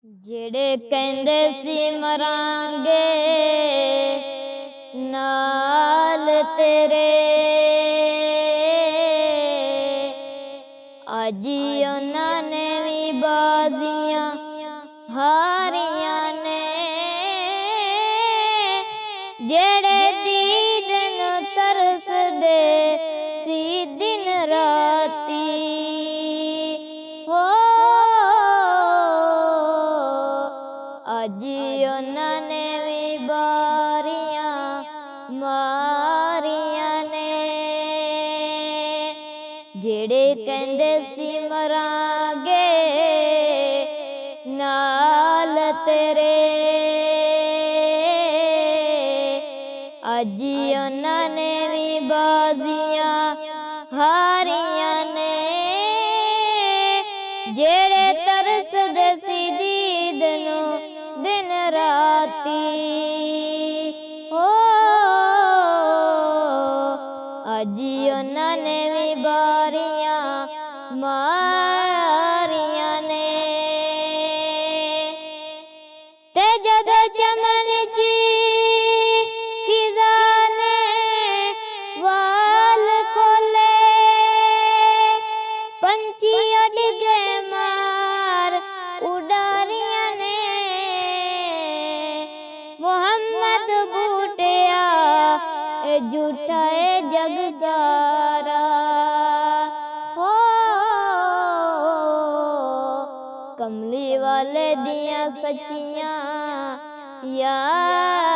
ਜਿਹੜੇ ਕਹਿੰਦੇ ਸੀ ਮਰਾਂਗੇ ਨਾਲ ਤੇਰੇ, ਅੱਜ ਉਹਨਾਂ ਨੇ ਵੀ ਬਾਜ਼ੀਆਂ ਹਾਰੀਆਂ ਨੇ। ਜਿਹੜੇ ਦੀਦ ਨੂੰ ਤਰਸਦੇ ਸੀ ਦਿਨ ਰਾਤੀ, ਹੋ ਅੱਜ ਉਹਨਾਂ ਨੇ ਵੀ ਬਾਰੀਆਂ ਮਾਰੀਆਂ ਨੇ। ਜਿਹੜੇ ਕਹਿੰਦੇ ਸੀ ਮਰਾਂਗੇ ਨਾਲ ਤੇਰੇ, ਅੱਜ ਉਹਨਾਂ ਨੇ ਵੀ ਬਾਜ਼ੀਆਂ ਹਾਰੀਆਂ ਨੇ। ਜਿਹੜੇ ਤਰਸਦੇ ਸੀ ਦੀਦ ਨੂੰ ਦਿਨ ਰਾਤੀ, ਹੋ ਅੱਜ ਉਹਨਾਂ ਨੇ ਵੀ ਬਾਰੀਆਂ ਮਾਰੀਆਂ ਨੇ। ਤੇ ਜਦੋਂ ਚਮਨ ਚ ਖਿਜ਼ਾ ਨੇ ਵਾਲ ਖੋਲੇ, ਪੰਛੀ ਉੱਡ ਗਏ ਮਾਰ ਉਡਾਰੀਆਂ ਨੇ। ਮੁਹੰਮਦ ਬੂਟਿਆ ਇਹ ਝੂਠਾ ਏ ਜਗ ਸਾਰਾ, ਹੋ ਕਮਲੀ ਵਾਲੇ ਦੀਆਂ ਸੱਚੀਆਂ ਯਾਰੀਆਂ